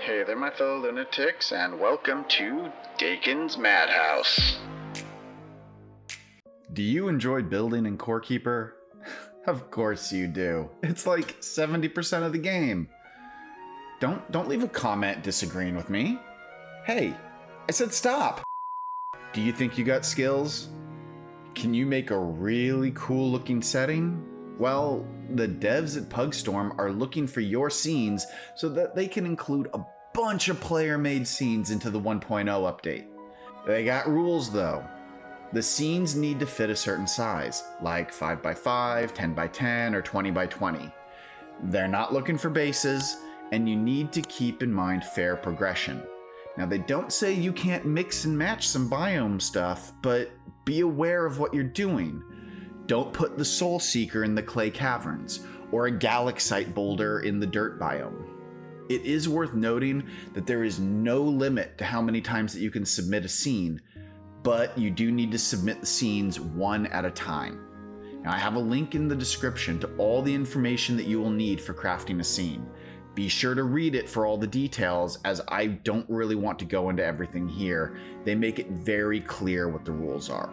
Hey there, my fellow lunatics, and welcome to Dakon's Madhouse. Do you enjoy building in Corekeeper? Of course you do. It's like 70% of the game. Don't leave a comment disagreeing with me. Hey, I said stop. Do you think you got skills? Can you make a really cool looking setting? Well, the devs at Pugstorm are looking for your scenes so that they can include a bunch of player-made scenes into the 1.0 update. They got rules though. The scenes need to fit a certain size, like 5x5, 10x10, or 20x20. They're not looking for bases, and you need to keep in mind fair progression. Now, they don't say you can't mix and match some biome stuff, but be aware of what you're doing. Don't put the Soul Seeker in the clay caverns, or a Galaxite boulder in the dirt biome. It is worth noting that there is no limit to how many times that you can submit a scene, but you do need to submit the scenes one at a time. Now, I have a link in the description to all the information that you will need for crafting a scene. Be sure to read it for all the details, as I don't really want to go into everything here. They make it very clear what the rules are.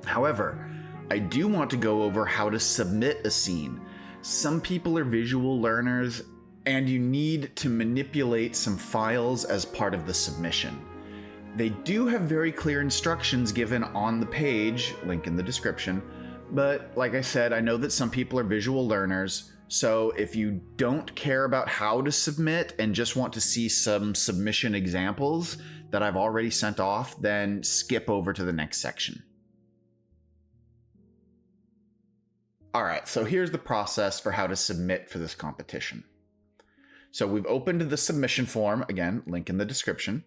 However, I do want to go over how to submit a scene. Some people are visual learners, and you need to manipulate some files as part of the submission. They do have very clear instructions given on the page, link in the description, but like I said, I know that some people are visual learners, so if you don't care about how to submit and just want to see some submission examples that I've already sent off, then skip over to the next section. Alright, so here's the process for how to submit for this competition. So we've opened the submission form, again, link in the description.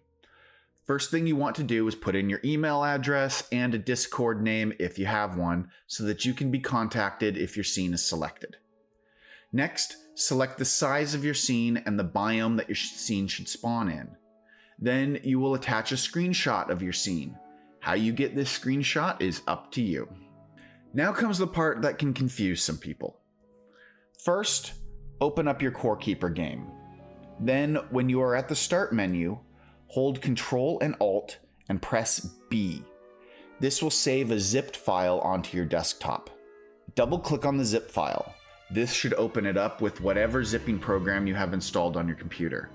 First thing you want to do is put in your email address and a Discord name if you have one, so that you can be contacted if your scene is selected. Next, select the size of your scene and the biome that your scene should spawn in. Then you will attach a screenshot of your scene. How you get this screenshot is up to you. Now comes the part that can confuse some people. First, open up your Corekeeper game. Then, when you are at the Start menu, hold Ctrl and Alt and press B. This will save a zipped file onto your desktop. Double-click on the zip file. This should open it up with whatever zipping program you have installed on your computer.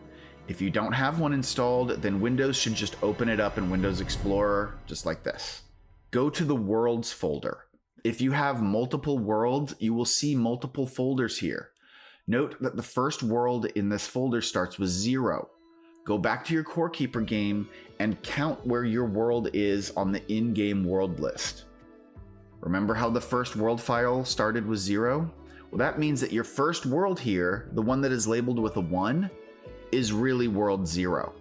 If you don't have one installed, then Windows should just open it up in Windows Explorer, just like this. Go to the Worlds folder. If you have multiple worlds, you will see multiple folders here. Note that the first world in this folder starts with 0. Go back to your Corekeeper game and count where your world is on the in-game world list. Remember how the first world file started with 0? Well, that means that your first world here, the one that is labeled with a 1, is really world 0.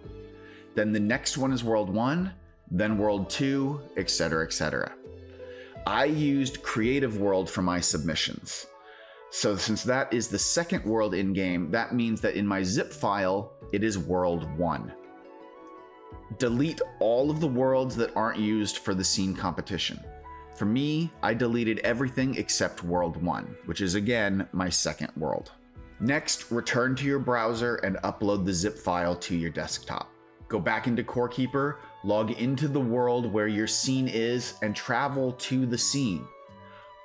Then the next one is world 1, then world 2, etc., etc. I used Creative World for my submissions. So since that is the second world in-game, that means that in my zip file, it is world 1. Delete all of the worlds that aren't used for the scene competition. For me, I deleted everything except world 1, which is again my second world. Next, return to your browser and upload the zip file to your desktop. Go back into Corekeeper, log into the world where your scene is, and travel to the scene.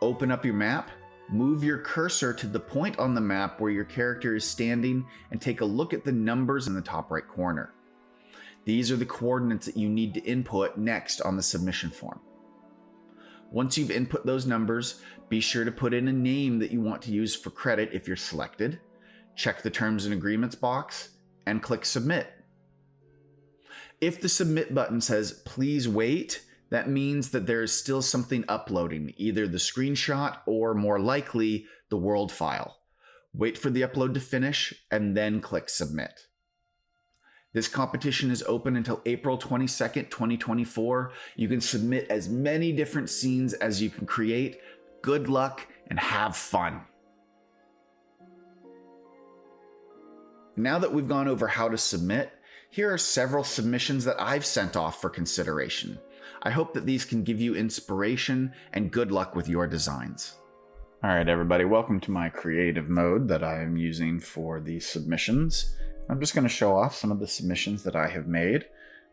Open up your map. Move your cursor to the point on the map where your character is standing and take a look at the numbers in the top right corner. These are the coordinates that you need to input next on the submission form. Once you've input those numbers, be sure to put in a name that you want to use for credit if you're selected. Check the terms and agreements box and click submit. If the submit button says please wait, that means that there is still something uploading, either the screenshot or, more likely, the world file. Wait for the upload to finish and then click submit. This competition is open until April 22nd, 2024. You can submit as many different scenes as you can create. Good luck and have fun. Now that we've gone over how to submit, here are several submissions that I've sent off for consideration. I hope that these can give you inspiration and good luck with your designs. All right, everybody, welcome to my creative mode that I am using for these submissions. I'm just going to show off some of the submissions that I have made,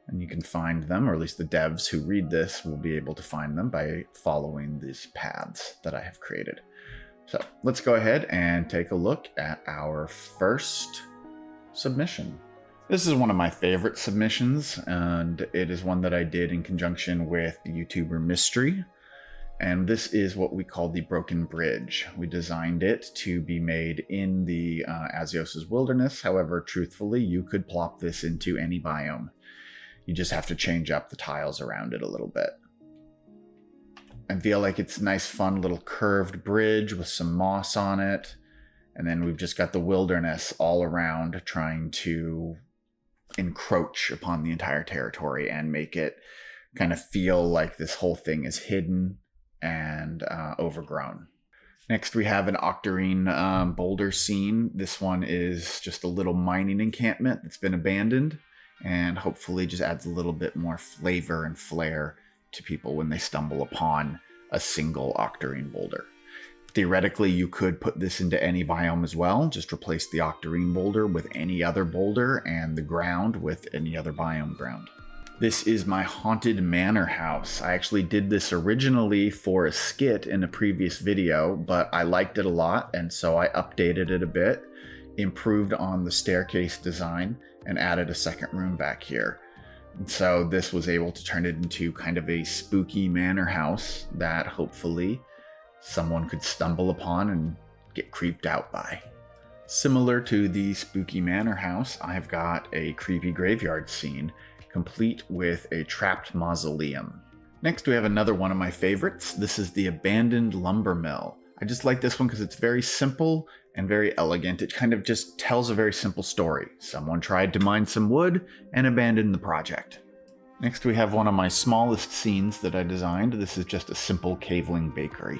and you can find them, or at least the devs who read this will be able to find them by following these paths that I have created. So let's go ahead and take a look at our first submission. This is one of my favorite submissions, and it is one that I did in conjunction with the YouTuber Mystery. And this is what we call the Broken Bridge. We designed it to be made in the Azios's wilderness. However, truthfully, you could plop this into any biome. You just have to change up the tiles around it a little bit. I feel like it's a nice, fun little curved bridge with some moss on it. And then we've just got the wilderness all around trying to encroach upon the entire territory and make it kind of feel like this whole thing is hidden and overgrown. Next, we have an octarine boulder scene. This one is just a little mining encampment that's been abandoned, and hopefully just adds a little bit more flavor and flair to people when they stumble upon a single octarine boulder. Theoretically, you could put this into any biome as well. Just replace the octarine boulder with any other boulder and the ground with any other biome ground. This is my haunted manor house. I actually did this originally for a skit in a previous video, but I liked it a lot, and so I updated it a bit, improved on the staircase design, and added a second room back here. And so this was able to turn it into kind of a spooky manor house that hopefully someone could stumble upon and get creeped out by. Similar to the spooky manor house, I've got a creepy graveyard scene, complete with a trapped mausoleum. Next, we have another one of my favorites. This is the abandoned lumber mill. I just like this one because it's very simple and very elegant. It kind of just tells a very simple story. Someone tried to mine some wood and abandoned the project. Next, we have one of my smallest scenes that I designed. This is just a simple caveling bakery.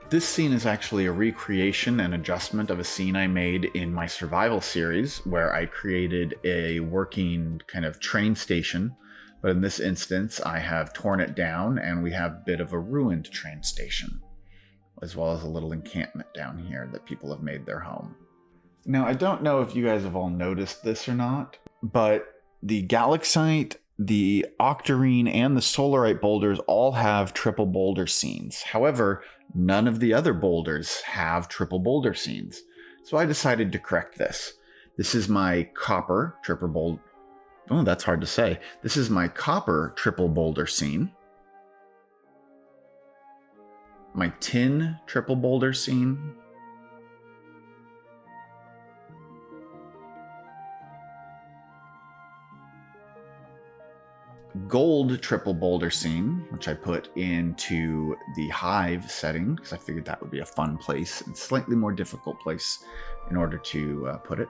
This scene is actually a recreation and adjustment of a scene I made in my survival series where I created a working kind of train station, but in this instance I have torn it down and we have a bit of a ruined train station, as well as a little encampment down here that people have made their home. Now, I don't know if you guys have all noticed this or not, but the galaxite, the octarine, and the solarite boulders all have triple boulder scenes. However, none of the other boulders have triple boulder scenes. So I decided to correct this. This is my copper triple boulder. Oh, that's hard to say. This is my copper triple boulder scene. My tin triple boulder scene. Gold triple boulder scene, which I put into the hive setting because I figured that would be a fun place and slightly more difficult place in order to put it.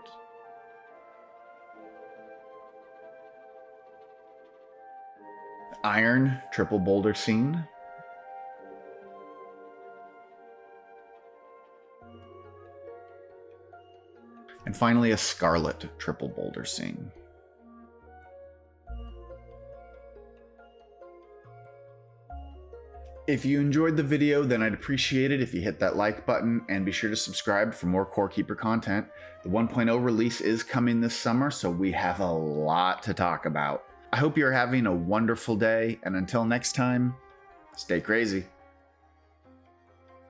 Iron triple boulder scene. And finally, a scarlet triple boulder scene. If you enjoyed the video, then I'd appreciate it if you hit that like button and be sure to subscribe for more Corekeeper content. The 1.0 release is coming this summer, so we have a lot to talk about. I hope you're having a wonderful day, and until next time, stay crazy.